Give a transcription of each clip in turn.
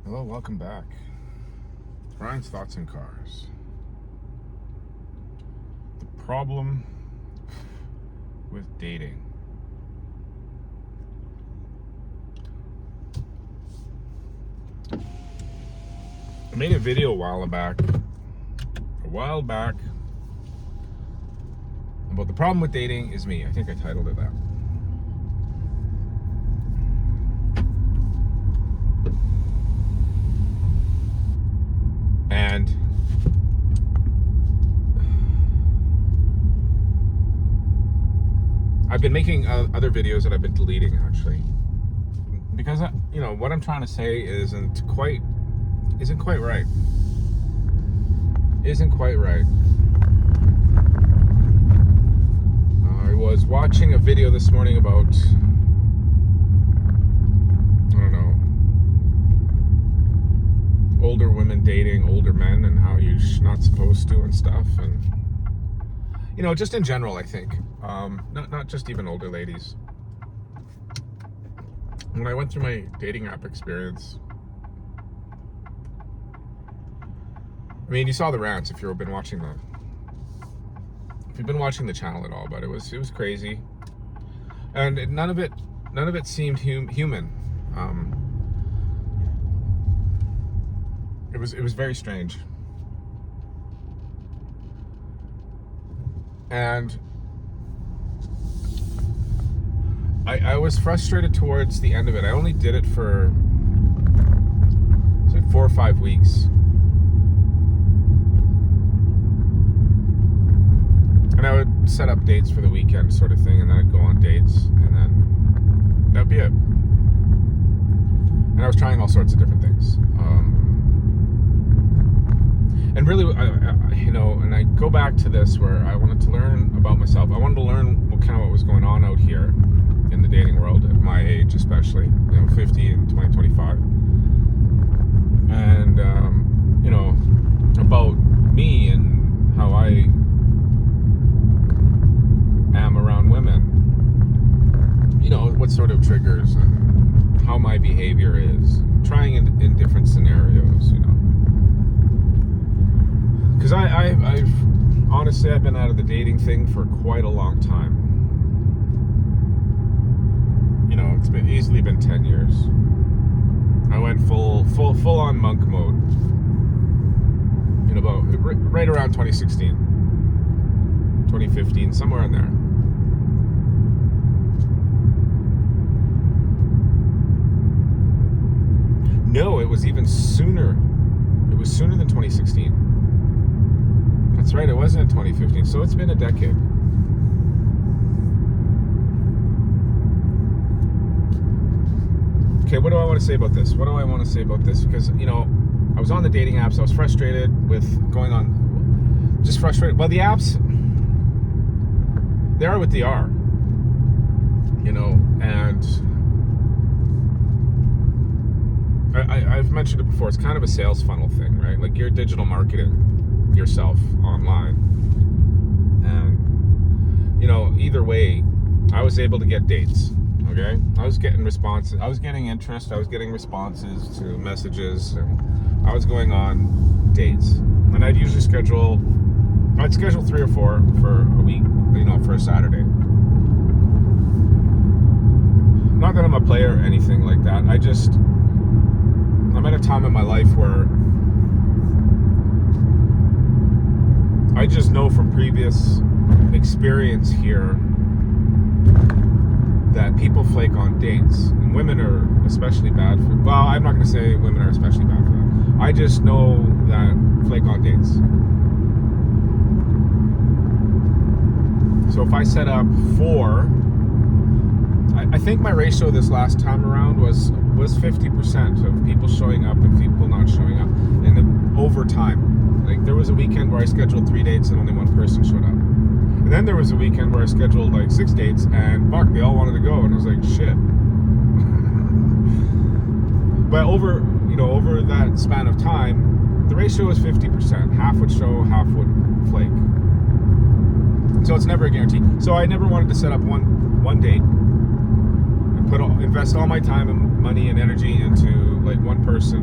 Hello, welcome back. Ryan's Thoughts on Cars. The problem with dating. I made a video a while back, about the problem with dating is me. I think I titled it that. And I've been making other videos that I've been deleting, actually, because what I'm trying to say isn't quite right. I was watching a video this morning about, older women dating older men and how you're not supposed to and stuff, and just in general, I think, not just even older ladies. When I went through my dating app experience, I mean, you saw the rants if you've been watching the channel at all, but it was crazy, and none of it seemed human. It was very strange, and I was frustrated towards the end of it. I only did it for like 4 or 5 weeks. And I would set up dates for the weekend, sort of thing, and then I'd go on dates, and then that'd be it. And I was trying all sorts of different things. And really, and I go back to this where I wanted to learn about myself. I wanted to learn what was going on out here in the dating world at my age, especially, 50 and 2025. And, about me and how I am around women, what sort of triggers and how my behavior is, trying in different scenarios, because I've honestly, I've been out of the dating thing for quite a long time. It's easily been 10 years. I went full on monk mode in about right around 2016, 2015, somewhere in there. No, it was even sooner. It was sooner than 2016. That's right, it wasn't in 2015, so it's been a decade. Okay, what do I want to say about this? Because, I was on the dating apps, I was frustrated with going on, just frustrated. Well, the apps, they are what they are, and I've mentioned it before, it's kind of a sales funnel thing, right? Like, you're digital marketing yourself online, and either way, I was able to get dates. Okay, I was getting responses, I was getting interest, I was getting responses to messages, and I was going on dates. And I'd schedule 3 or 4 for a week, for a Saturday. Not that I'm a player or anything like that. I'm at a time in my life where I just know from previous experience here that people flake on dates, and women are especially bad for, well, I'm not going to say women are especially bad for that. I just know that flake on dates. So if I set up 4, I think my ratio this last time around was 50% of people showing up and people not showing up, and over time. Like, there was a weekend where I scheduled 3 dates and only 1 person showed up. And then there was a weekend where I scheduled like 6 dates, and fuck, they all wanted to go, and I was like, shit. But over that span of time, the ratio was 50%. Half would show, half would flake. So it's never a guarantee. So I never wanted to set up one date and invest all my time and money and energy into like one person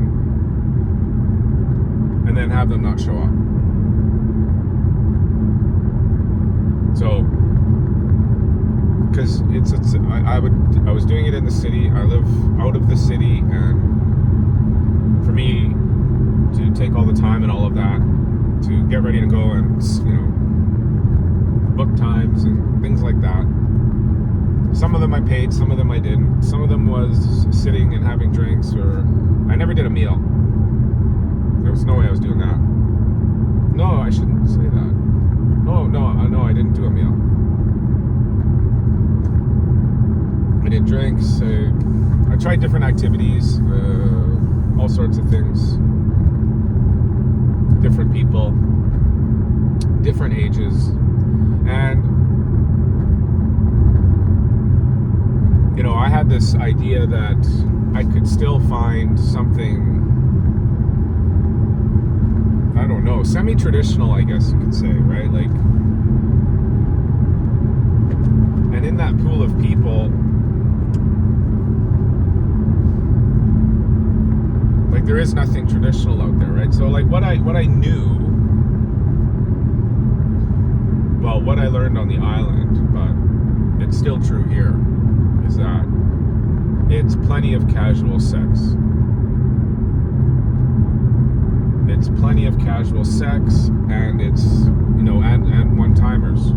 and then have them not show up. So, because I was doing it in the city. I live out of the city, and for me to take all the time and all of that to get ready to go and, you know, book times and things like that. Some of them I paid, some of them I didn't. Some of them was sitting and having drinks, or I never did a meal. There was no way I was doing that. No, I shouldn't say that. No, I didn't do a meal. I did drinks. I tried different activities, all sorts of things. Different people, different ages, and you know, I had this idea that I could still find something, I don't know, semi-traditional, I guess you could say, right? Like, and in that pool of people, like, there is nothing traditional out there, right? So, like, what I knew, well, what I learned on the island, but it's still true here, is that it's plenty of casual sex. It's plenty of casual sex, and it's, you know, and one-timers.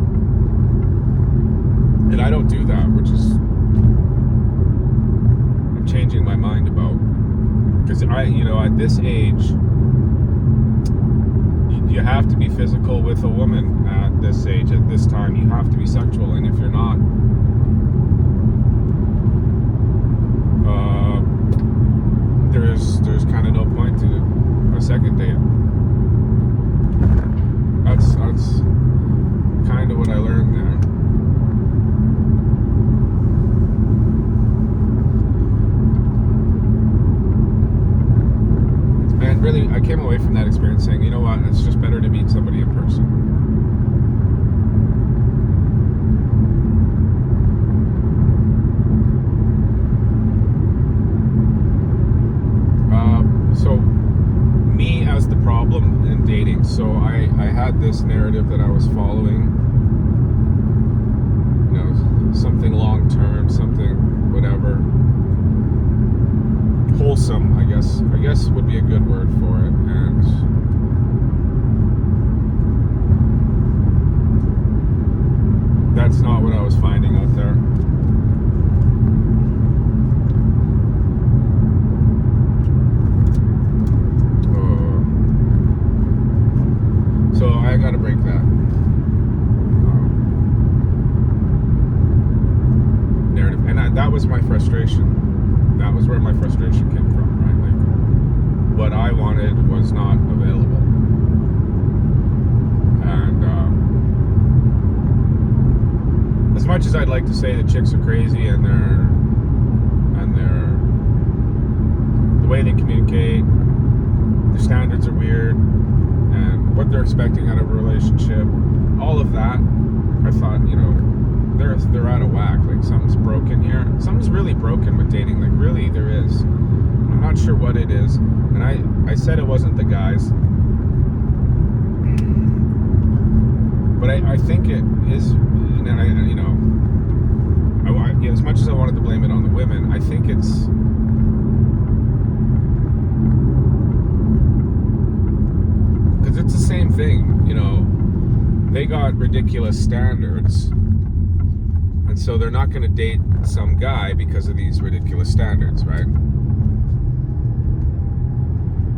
And I don't do that, which is, I'm changing my mind about. Because you know, at this age, you have to be physical with a woman at this age, at this time. You have to be sexual, and if you're not, there's kind of no point to a second date. That's kind of what I learned there. And really, I came away from that experience saying, you know what, it's just better to meet somebody in person. So, me as the problem in dating. So I had this narrative that I was following. You know, something long-term, something whatever. Wholesome, I guess would be a good word for it. And that's not what I was finding out there. So I gotta break that narrative, and that was my frustration. That was where my frustration came from, right? Like, what I wanted was not available. And as much as I'd like to say that chicks are crazy and they're the way they communicate, their standards are weird, and what they're expecting out of a relationship, all of that, I thought, you know, they're out of whack. Like, something's broken here. Something's really broken with dating. Like, really, there is. I'm not sure what it is. And I said it wasn't the guys, but I think it is. And you know, as much as I wanted to blame it on the women, I think it's. Because it's the same thing, you know. They got ridiculous standards, and so they're not going to date some guy because of these ridiculous standards, right?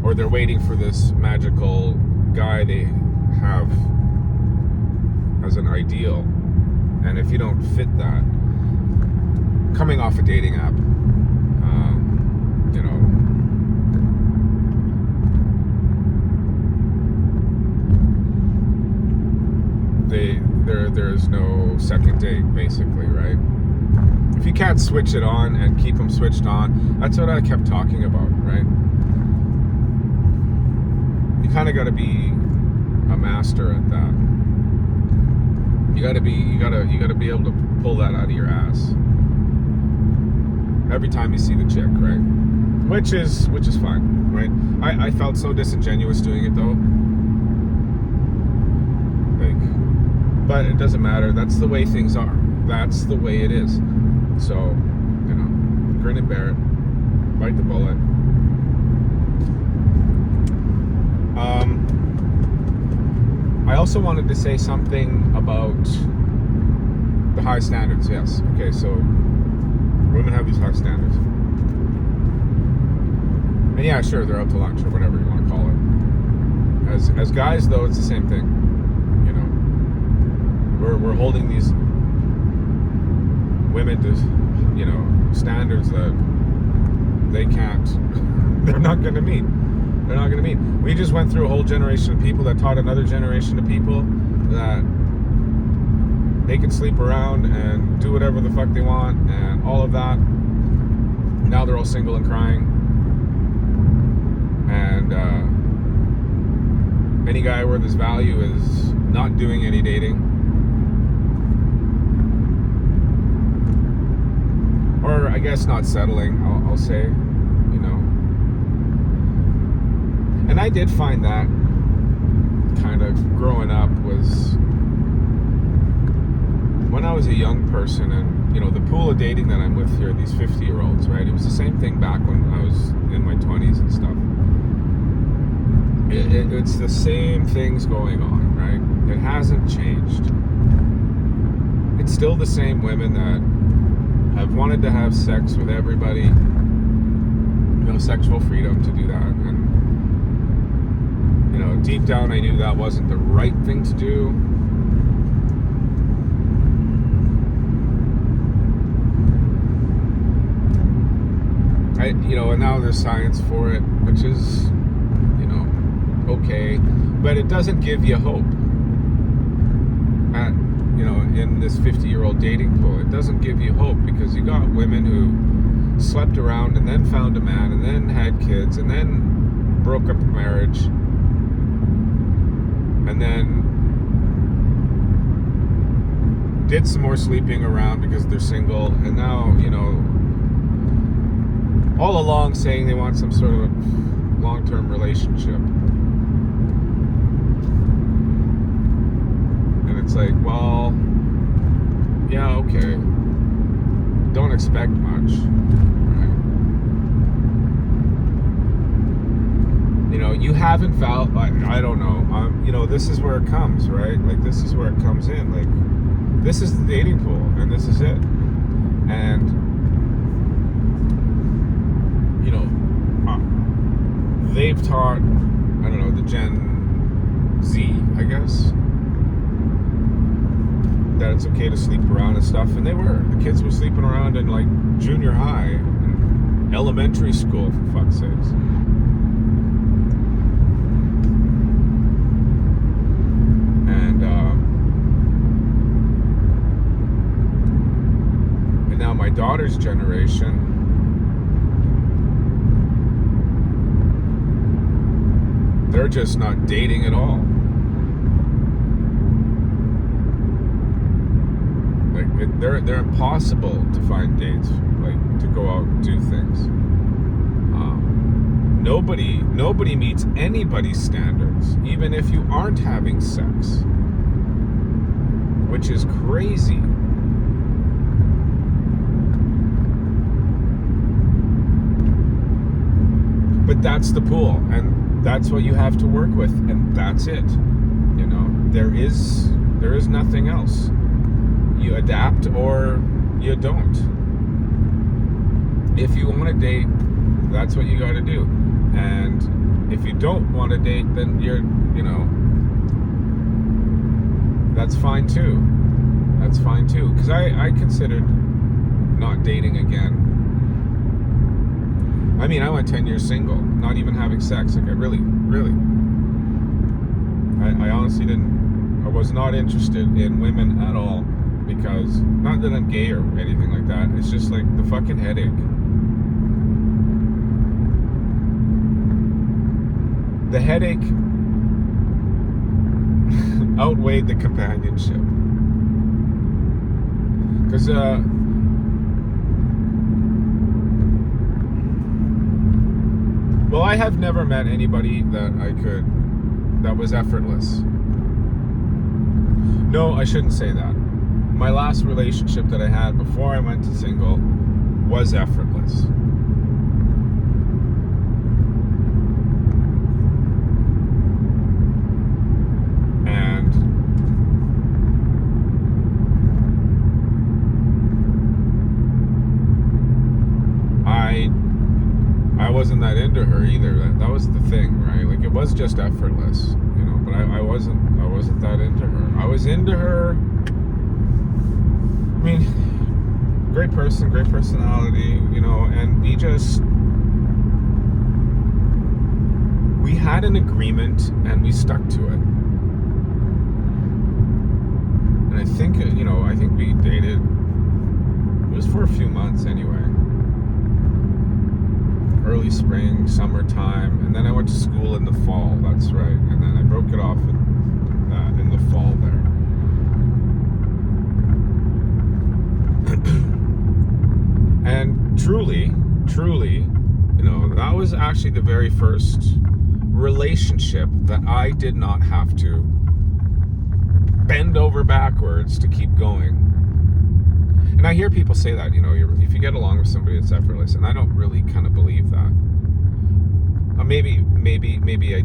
Or they're waiting for this magical guy they have as an ideal. And if you don't fit that, coming off a dating app, you know, there's no second date, basically, right? If you can't switch it on and keep them switched on, that's what I kept talking about, right? You kind of got to be a master at that. You got to be able to pull that out of your ass every time you see the chick, right? which is fine, right? I felt so disingenuous doing it though. Like, but it doesn't matter. That's the way things are. That's the way it is. So, you know, grin and bear it. Bite the bullet. I also wanted to say something about the high standards. Yes. Okay, so women have these high standards. And yeah, sure, they're out to lunch or whatever you want to call it. As guys, though, it's the same thing. You know, we're holding these women to, you know, standards that they can't. They're not going to meet. They're not going to meet. We just went through a whole generation of people that taught another generation of people that they can sleep around and do whatever the fuck they want and all of that. Now they're all single and crying. And any guy worth his value is not doing any dating. Or I guess not settling, I'll say, you know. And I did find that kind of growing up was when I was a young person, and you know, the pool of dating that I'm with here, these 50-year-olds, right? It was the same thing back when I was in my 20s and stuff. It's the same things going on, right? It hasn't changed. It's still the same women that have wanted to have sex with everybody, you know, sexual freedom to do that. And, you know, deep down I knew that wasn't the right thing to do. You know, and now there's science for it, which is, you know, okay, but it doesn't give you hope. You know, in this 50-year-old dating pool, it doesn't give you hope because you got women who slept around and then found a man and then had kids and then broke up a marriage and then did some more sleeping around because they're single, and now, you know, all along saying they want some sort of long-term relationship. And it's like, well, yeah, okay. Don't expect much, right? You know, you haven't found, I don't know, you know, this is where it comes, right? Like, this is where it comes in. Like, this is the dating pool, and this is it. And they've taught, I don't know, the Gen Z, I guess, that it's okay to sleep around and stuff, and they were. The kids were sleeping around in, like, junior high and elementary school, for fuck's sakes. And now my daughter's generation, they're just not dating at all. Like, they're impossible to find dates, like, to go out and do things. Nobody meets anybody's standards, even if you aren't having sex, which is crazy. But that's the pool, and that's what you have to work with, and that's it. You know, there is nothing else. You adapt or you don't. If you want to date, that's what you got to do. And if you don't want to date, then you know, that's fine too. That's fine too. Because I considered not dating again. I mean, I went 10 years single, not even having sex. Like, I really, I honestly I was not interested in women at all, because, not that I'm gay or anything like that, it's just like the fucking headache. The headache outweighed the companionship. Because, Well, I have never met anybody that was effortless. No, I shouldn't say that. My last relationship that I had before I went to single was effortless. And I wasn't that into her either. That was the thing, right? Like, it was just effortless, but I wasn't that into her. I was into her. I mean, great person, great personality, and we had an agreement and we stuck to it. And I think we dated, it was for a few months anyway. Early spring, summertime, and then I went to school in the fall, that's right. And then I broke it off in the fall there. And truly, that was actually the very first relationship that I did not have to bend over backwards to keep going. And I hear people say that, if you get along with somebody, it's effortless. And I don't really kind of believe that. Maybe I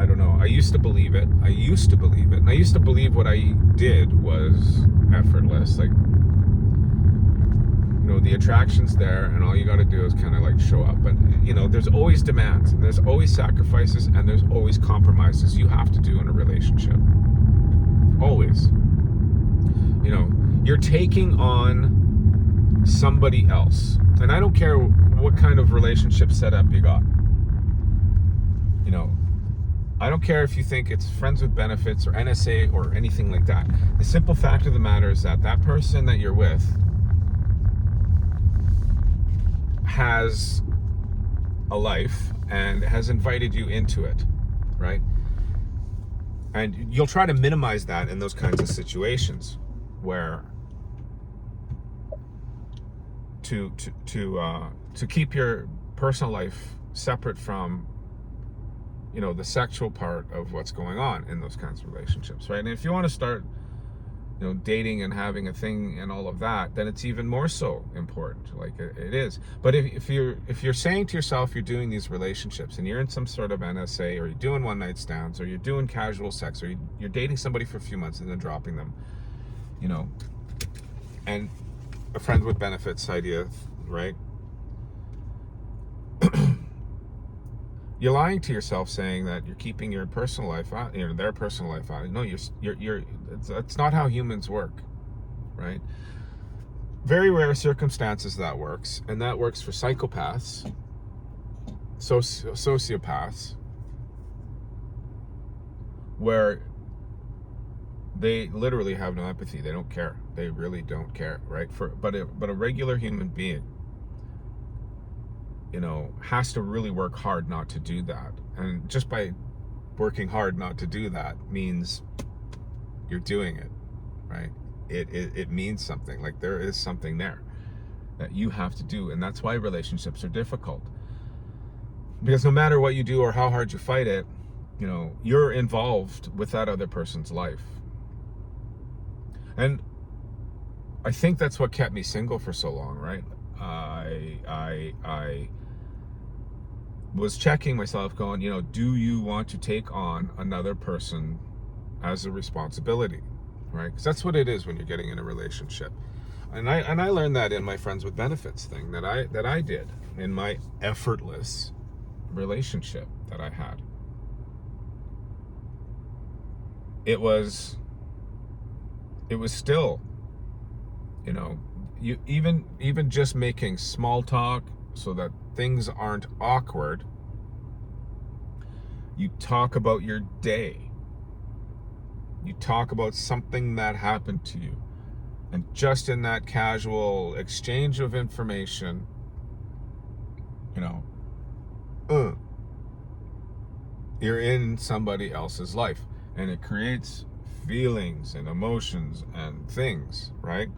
don't know. I used to believe it. And I used to believe what I did was effortless. Like, the attraction's there, and all you got to do is kind of like show up. But, there's always demands, and there's always sacrifices, and there's always compromises you have to do in a relationship. Always. You're taking on somebody else. And I don't care what kind of relationship setup you got. I don't care if you think it's friends with benefits or NSA or anything like that. The simple fact of the matter is that person that you're with has a life and has invited you into it, right? And you'll try to minimize that in those kinds of situations where to keep your personal life separate from the sexual part of what's going on in those kinds of relationships, right? And if you want to start dating and having a thing and all of that, then it's even more so important, like it is. But if you're saying to yourself you're doing these relationships and you're in some sort of NSA, or you're doing one night stands, or you're doing casual sex, or you're dating somebody for a few months and then dropping them, and a friend with benefits idea, right? You're lying to yourself saying that you're keeping your personal life out, their personal life out. No, it's not how humans work, right? Very rare circumstances that works, and that works for psychopaths, sociopaths, where they literally have no empathy. They don't care. They really don't care, right? But a regular human being, has to really work hard not to do that. And just by working hard not to do that means you're doing it, right? It means something. Like, there is something there that you have to do. And that's why relationships are difficult. Because no matter what you do or how hard you fight it, you're involved with that other person's life. And I think that's what kept me single for so long, right? I was checking myself, going, do you want to take on another person as a responsibility, right? Because that's what it is when you're getting in a relationship. And I learned that in my friends with benefits thing that I did in my effortless relationship that I had. It was still, you even just making small talk so that things aren't awkward. You talk about your day. You talk about something that happened to you. And just in that casual exchange of information, you're in somebody else's life. And it creates feelings and emotions and things, right?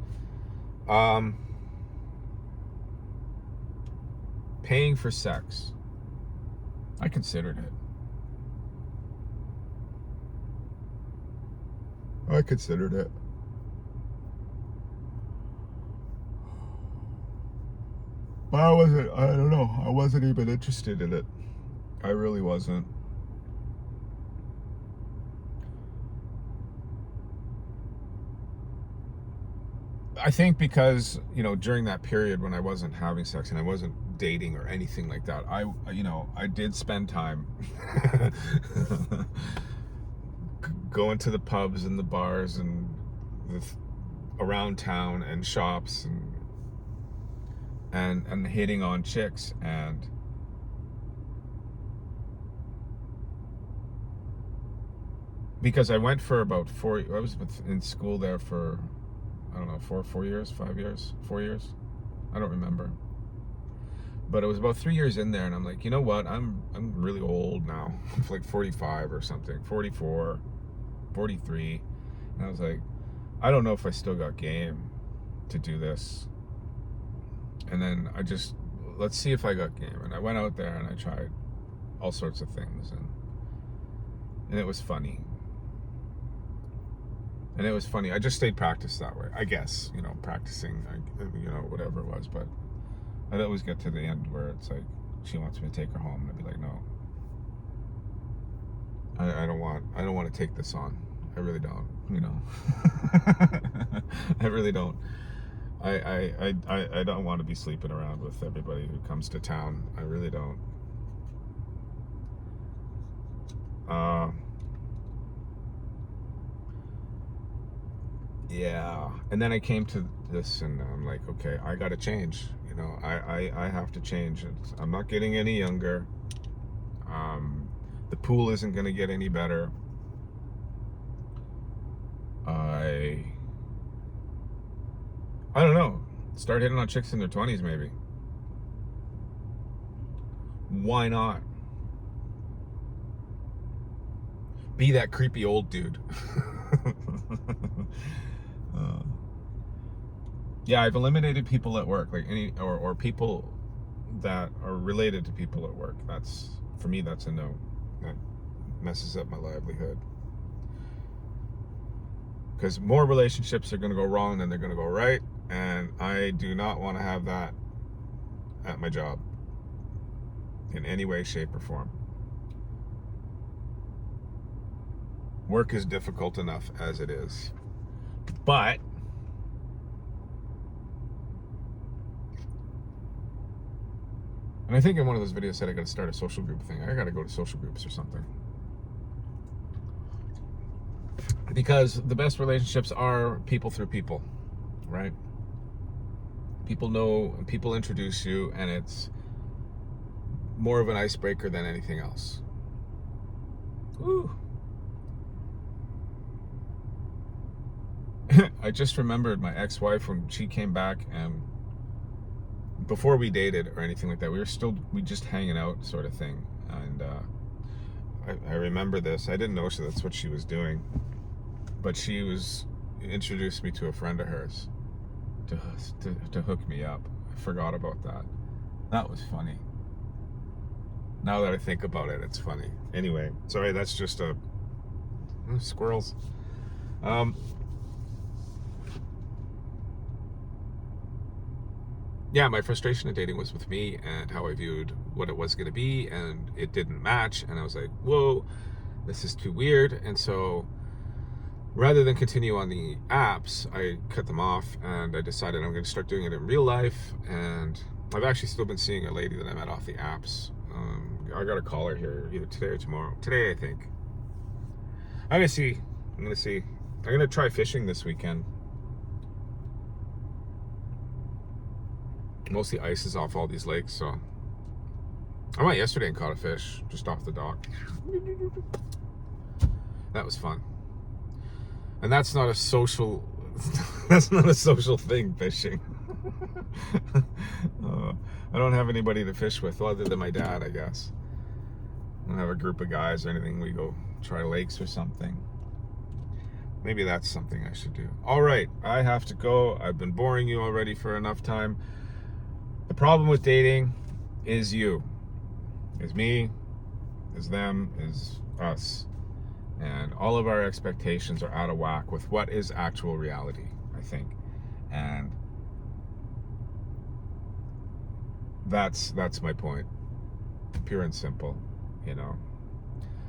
Paying for sex. I considered it. I considered it. But I don't know, I wasn't even interested in it. I really wasn't. I think because, during that period when I wasn't having sex and I wasn't dating or anything like that, I did spend time going to the pubs and the bars and around town and shops and hitting on chicks, and because I went for about I was in school there for, I don't know, 4 years, 5 years, 4 years, I don't remember, but it was about 3 years in there, and I'm like, you know what, I'm really old now. I'm like 45 or something, 44, 43, and I was like, I don't know if I still got game to do this. And then let's see if I got game. And I went out there and I tried all sorts of things, and it was funny. And it was funny. I just stayed practiced that way, I guess, practicing, whatever it was. But I'd always get to the end where it's like, she wants me to take her home, and I'd be like, no, I don't want to take this on. I really don't, I really don't. I don't want to be sleeping around with everybody who comes to town. I really don't. Yeah. And then I came to this, and I'm like, okay, I got to change. I have to change. I'm not getting any younger. The pool isn't going to get any better. I don't know. Start hitting on chicks in their 20s, maybe. Why not? Be that creepy old dude. Yeah, I've eliminated people at work, like or people that are related to people at work. For me, that's a no. That messes up my livelihood. Because more relationships are going to go wrong than they're going to go right. And I do not want to have that at my job in any way, shape, or form. Work is difficult enough as it is. But and I think in one of those videos said I got to start a social group thing. I got to go to social groups or something. Because the best relationships are people through people, right? People know, people introduce you, and it's more of an icebreaker than anything else. Woo. I just remembered my ex-wife when she came back, and before we dated or anything like that, we just hanging out sort of thing. And I remember this. I didn't know that's what she was doing, but she introduced me to a friend of hers to hook me up. I forgot about that. That was funny. Now that I think about it, it's funny. Anyway, sorry, that's just squirrels. Yeah, my frustration of dating was with me and how I viewed what it was going to be, and it didn't match, and I was like, whoa, this is too weird. And so rather than continue on the apps, I cut them off, and I decided I'm going to start doing it in real life. And I've actually still been seeing a lady that I met off the apps. I got to call her here either today or tomorrow. Today, I think. I'm going to see. I'm going to try fishing this weekend. Most of the ice is off all these lakes, so I went yesterday and caught a fish just off the dock. That was fun. And that's not a social thing, fishing. I don't have anybody to fish with other than my dad, I guess. I don't have a group of guys or anything. We go try lakes or something. Maybe that's something I should do. All right, I have to go. I've been boring you already for enough time. The problem with dating is me. is them, is us. And all of our expectations are out of whack with what is actual reality, I think. And that's my point. Pure and simple, you know.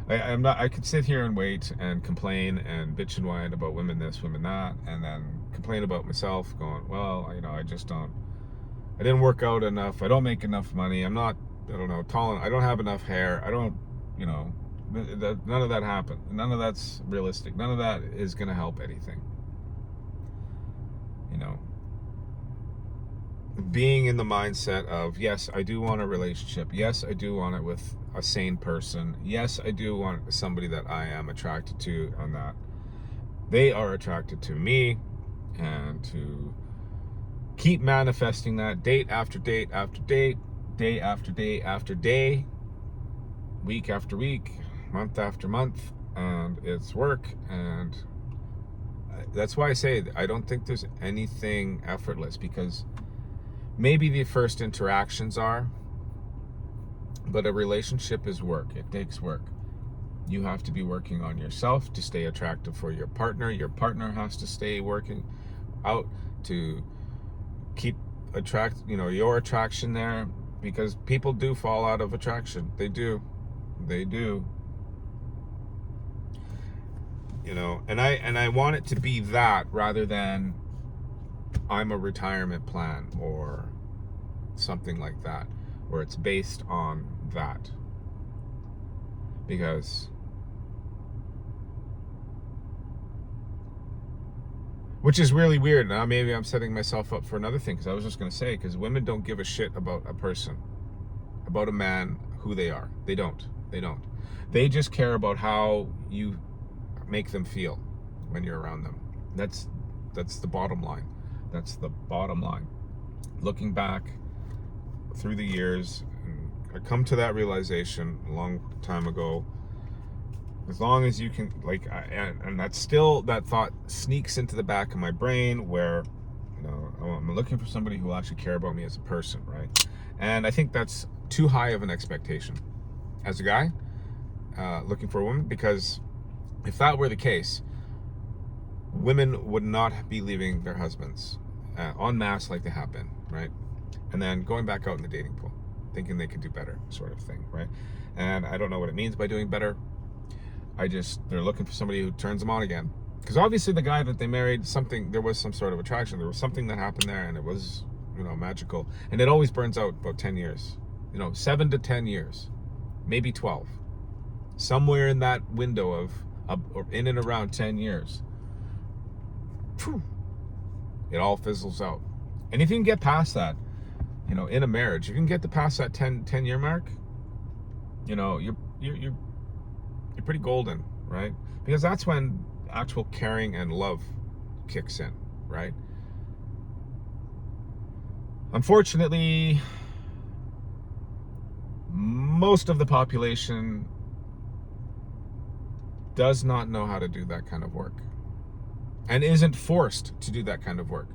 I could sit here and wait and complain and bitch and whine about women this, women that, and then complain about myself, going, well, you know, I didn't work out enough, I don't make enough money, I don't know, tall, I don't have enough hair, I don't, you know, none of that happened. None of that's realistic. None of that is going to help anything. You know, being in the mindset of, yes, I do want a relationship. Yes, I do want it with a sane person. Yes, I do want somebody that I am attracted to and that they are attracted to me, and to keep manifesting that date after date after date, day after day after day, week after week, month after month, and it's work. And that's why I say I don't think there's anything effortless, because maybe the first interactions are, but a relationship is work. It takes work. You have to be working on yourself to stay attractive for your partner. Your partner has to stay working out to keep your attraction there, because people do fall out of attraction. They do. You know, and I want it to be that, rather than I'm a retirement plan or something like that, where it's based on that. Because which is really weird. Now maybe I'm setting myself up for another thing, because I was just going to say, because women don't give a shit about a person, about a man, who they are. They don't. They just care about how you make them feel when you're around them. That's the bottom line. That's the bottom line. Looking back through the years, I come to that realization a long time ago. As long as you can, and that's still, that thought sneaks into the back of my brain, where, you know, I'm looking for somebody who will actually care about me as a person, right? And I think that's too high of an expectation as a guy looking for a woman, because if that were the case, women would not be leaving their husbands en masse like they have been, right? And then going back out in the dating pool, thinking they could do better, sort of thing, right? And I don't know what it means by doing better. They're looking for somebody who turns them on again. Because obviously the guy that they married, there was some sort of attraction. There was something that happened there, and it was, you know, magical. And it always burns out about 10 years. You know, 7 to 10 years, maybe 12. Somewhere in that window of or in and around 10 years. Whew, it all fizzles out. And if you can get past that, you know, in a marriage, if you can get past that 10-year mark, you know, you're pretty golden, right? Because that's when actual caring and love kicks in, right? Unfortunately, most of the population does not know how to do that kind of work, and isn't forced to do that kind of work,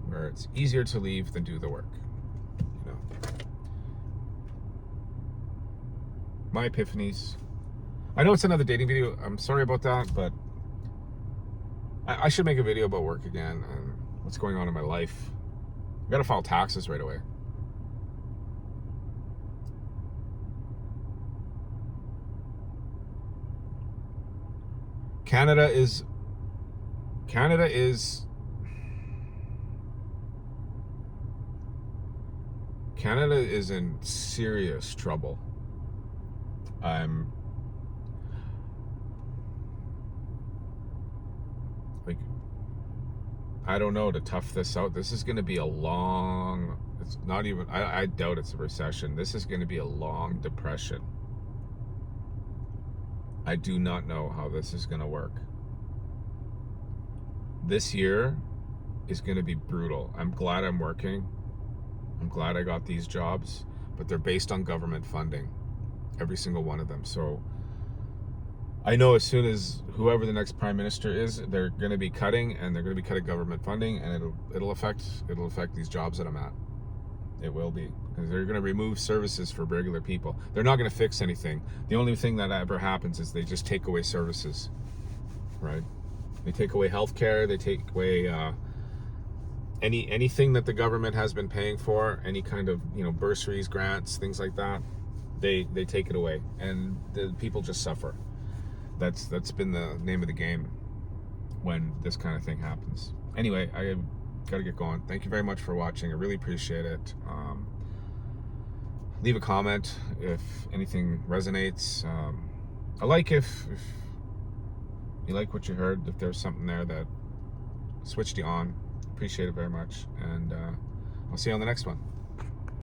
where it's easier to leave than do the work, you know. My epiphanies. I know it's another dating video. I'm sorry about that, but I should make a video about work again and what's going on in my life. I gotta file taxes right away. Canada is in serious trouble. I don't know, to tough this out. This is going to be it's not even, I doubt it's a recession. This is going to be a long depression. I do not know how this is going to work. This year is going to be brutal. I'm glad I'm working. I'm glad I got these jobs, but they're based on government funding, every single one of them. So I know as soon as whoever the next prime minister is, they're going to be cutting, and they're going to be cutting government funding, and it'll affect these jobs that I'm at. It will be, because they're going to remove services for regular people. They're not going to fix anything. The only thing that ever happens is they just take away services, right? They take away healthcare. They take away anything that the government has been paying for, any kind of, you know, bursaries, grants, things like that. They take it away, and the people just suffer. That's been the name of the game when this kind of thing happens. Anyway, I got to get going. Thank you very much for watching. I really appreciate it. Leave a comment if anything resonates. I like if you like what you heard, if there's something there that switched you on. Appreciate it very much, and I'll see you on the next one.